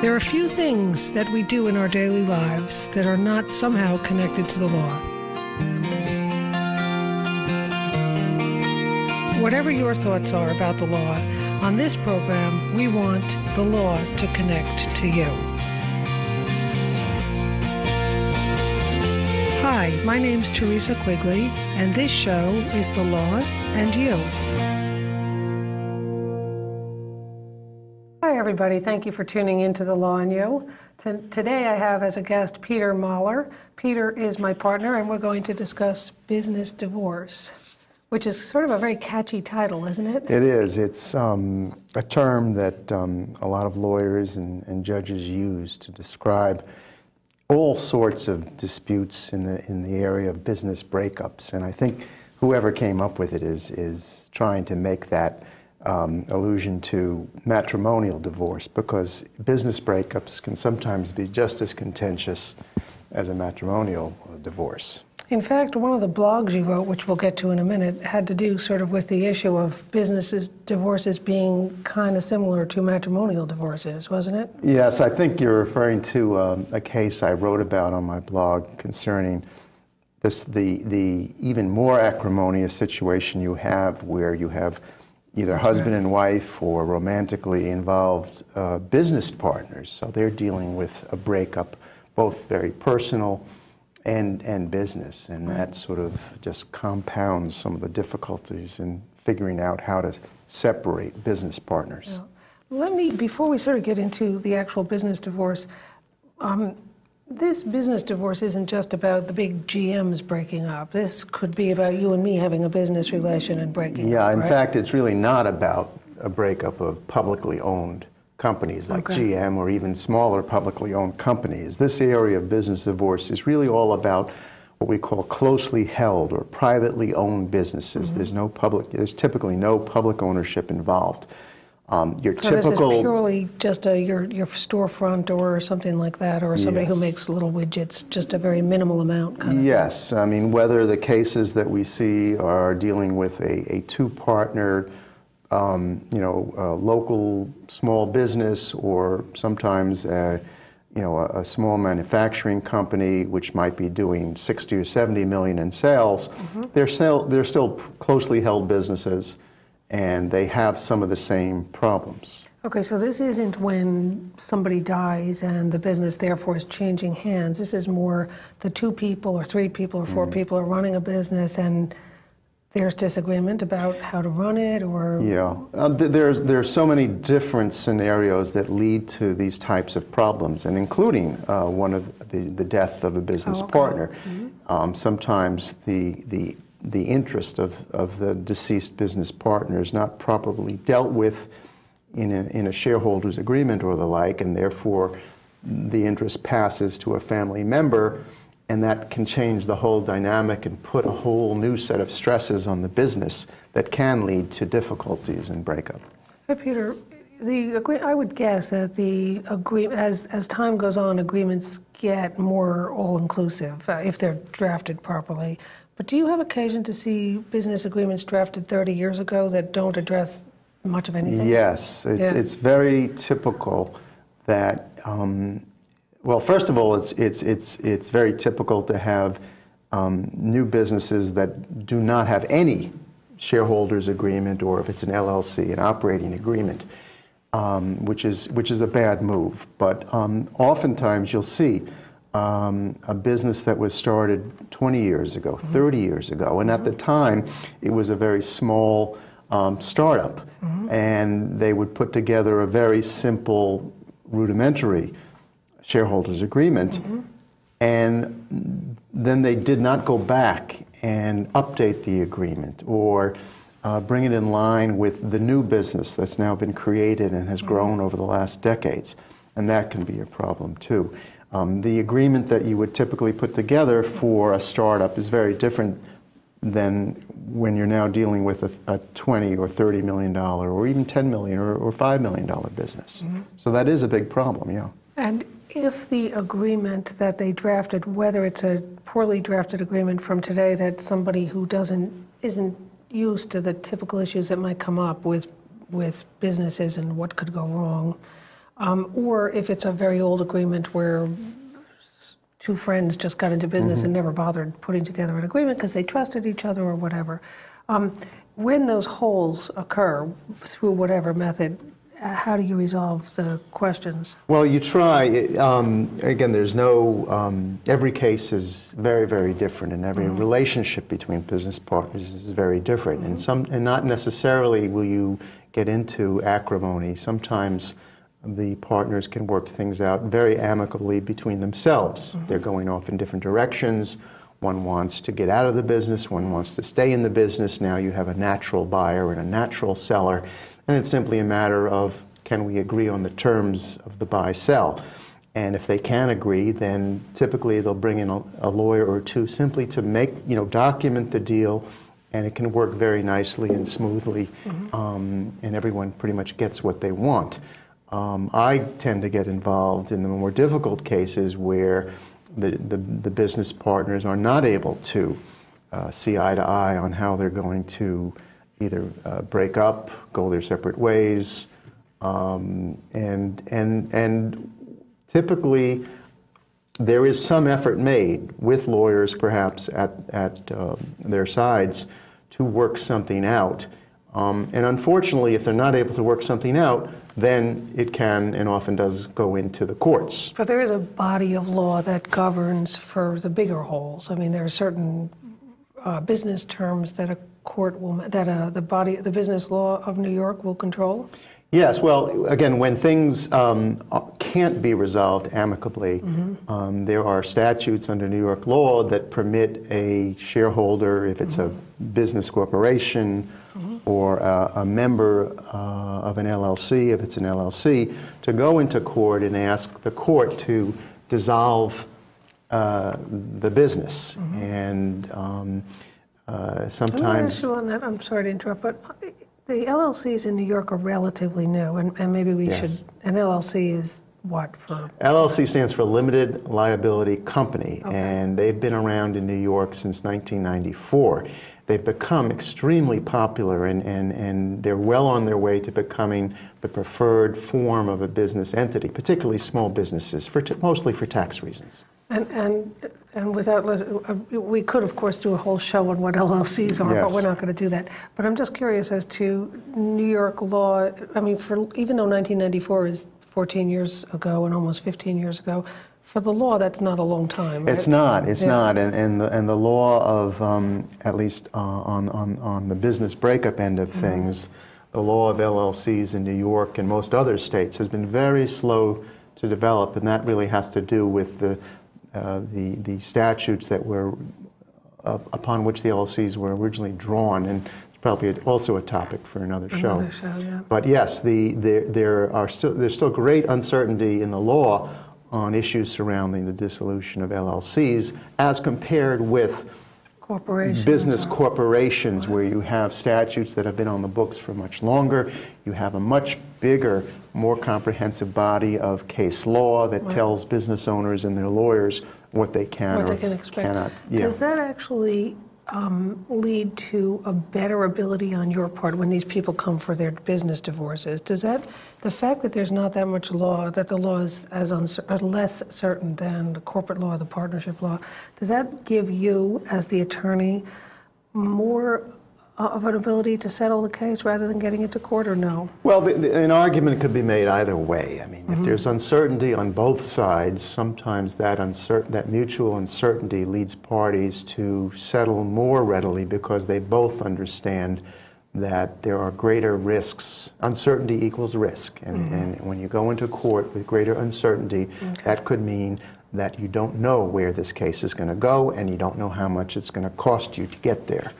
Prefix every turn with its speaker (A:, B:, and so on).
A: There are few things that we do in our daily lives that are not somehow connected to the law. Whatever your thoughts are about the law, on this program, we want the law to connect to you. Hi, my name's Theresa Quigley, and this show is The Law and You. Hi, everybody. Thank you for tuning into The Law and You. Today I have as a guest Peter Mahler. Peter is my partner, and we're going to discuss business divorce, which is sort of a very catchy title, isn't it?
B: It is. It's a term that a lot of lawyers and judges use to describe all sorts of disputes in the area of business breakups. And I think whoever came up with it is trying to make that allusion to matrimonial divorce, because business breakups can sometimes be just as contentious as a matrimonial divorce.
A: In fact, one of the blogs you wrote, which we'll get to in a minute, had to do sort of with the issue of divorces being kind of similar to matrimonial divorces, wasn't it?
B: Yes, I think you're referring to a case I wrote about on my blog concerning the even more acrimonious situation you have, where you have either husband and wife or romantically involved business partners. So they're dealing with a breakup, both very personal and business, and that sort of just compounds some of the difficulties in figuring out how to separate business partners.
A: Yeah. Before we sort of get into the actual business divorce, this business divorce isn't just about the big GMs breaking up. This could be about you and me having a business relation and breaking up.
B: Yeah, in
A: right?
B: fact, it's really not about a breakup of publicly owned companies like GM or even smaller publicly owned companies. This area of business divorce is really all about what we call closely held or privately owned businesses. Mm-hmm. There's typically no public ownership involved. This is purely just your storefront or something like that, or somebody who makes little widgets, just a very minimal amount kind of Yes, I mean, whether the cases that we see are dealing with a two-partner local small business, or sometimes a small manufacturing company which might be doing 60 or 70 million in sales. Mm-hmm. They're still closely held businesses, and they have some of the same problems.
A: Okay, so this isn't when somebody dies and the business therefore is changing hands. This is more the two people or three people or four people are running a business, and there's disagreement about how to run it, or...
B: Yeah, there's so many different scenarios that lead to these types of problems, and including one of the death of a business partner. Mm-hmm. Sometimes the interest of the deceased business partner is not properly dealt with in a shareholders agreement or the like, and therefore the interest passes to a family member. And that can change the whole dynamic and put a whole new set of stresses on the business that can lead to difficulties and breakup.
A: Hey, Peter, I would guess that as time goes on, agreements get more all-inclusive if they're drafted properly. But do you have occasion to see business agreements drafted 30 years ago that don't address much of anything?
B: Yes, it's very typical that. Well, first of all, it's very typical to have new businesses that do not have any shareholders agreement, or if it's an LLC, an operating agreement, which is a bad move. But oftentimes you'll see a business that was started 20 years ago, 30 years ago, and at the time it was a very small startup, and they would put together a very simple, rudimentary shareholders agreement, and then they did not go back and update the agreement or bring it in line with the new business that's now been created and has grown over the last decades, and that can be a problem too. The agreement that you would typically put together for a startup is very different than when you're now dealing with a $20 or $30 million or even $10 million or $5 million business. So that is a big problem, yeah.
A: And if the agreement that they drafted, whether it's a poorly drafted agreement from today that somebody who isn't used to the typical issues that might come up with businesses and what could go wrong, or if it's a very old agreement where two friends just got into business and never bothered putting together an agreement because they trusted each other or whatever. When those holes occur through whatever method, how do you resolve the questions?
B: Well, you try. Again, there's no, every case is very, very different, and every relationship between business partners is very different. And not necessarily will you get into acrimony. Sometimes the partners can work things out very amicably between themselves. They're going off in different directions. One wants to get out of the business, one wants to stay in the business. Now you have a natural buyer and a natural seller, and it's simply a matter of, can we agree on the terms of the buy-sell? And if they can agree, then typically they'll bring in a lawyer or two simply to make, document the deal, and it can work very nicely and smoothly, and everyone pretty much gets what they want. I tend to get involved in the more difficult cases where the business partners are not able to see eye to eye on how they're going to either break up, go their separate ways, and typically there is some effort made with lawyers perhaps at their sides to work something out. And unfortunately, if they're not able to work something out, then it can and often does go into the courts.
A: But there is a body of law that governs for the bigger holes. I mean, there are certain business terms that a court will, that the business law of New York will control?
B: Yes, well, again, when things can't be resolved amicably, there are statutes under New York law that permit a shareholder, if it's a business corporation, or a member of an LLC, if it's an LLC, to go into court and ask the court to dissolve the business. And sometimes...
A: On that, I'm sorry to interrupt, but the LLCs in New York are relatively new, and maybe we should... An LLC is what for?
B: LLC stands for Limited Liability Company, and they've been around in New York since 1994. They've become extremely popular, and they're well on their way to becoming the preferred form of a business entity, particularly small businesses, mostly for tax reasons.
A: And without, we could of course do a whole show on what LLCs are, but we're not going to do that. But I'm just curious as to New York law. I mean, even though 1994 is 14 years ago and almost 15 years ago, for the law, that's not a long time, right?
B: It's not. It's not. And the law of, at least on the business breakup end of things, the law of LLCs in New York and most other states has been very slow to develop, and that really has to do with the statutes that were upon which the LLCs were originally drawn, and it's probably also a topic for another show.
A: Yeah.
B: But yes, there's still great uncertainty in the law on issues surrounding the dissolution of LLCs as compared with business corporations, where you have statutes that have been on the books for much longer. You have a much bigger, more comprehensive body of case law that tells business owners and their lawyers what they can or cannot.
A: Does that actually lead to a better ability on your part when these people come for their business divorces? Does that, the fact that there's not that much law, that the law is less certain than the corporate law, the partnership law, does that give you, as the attorney, more of an ability to settle the case rather than getting it to court, or no?
B: Well, an argument could be made either way. I mean, if there's uncertainty on both sides, sometimes that mutual uncertainty leads parties to settle more readily because they both understand that there are greater risks. Uncertainty equals risk, and when you go into court with greater uncertainty, that could mean that you don't know where this case is going to go, and you don't know how much it's going to cost you to get there.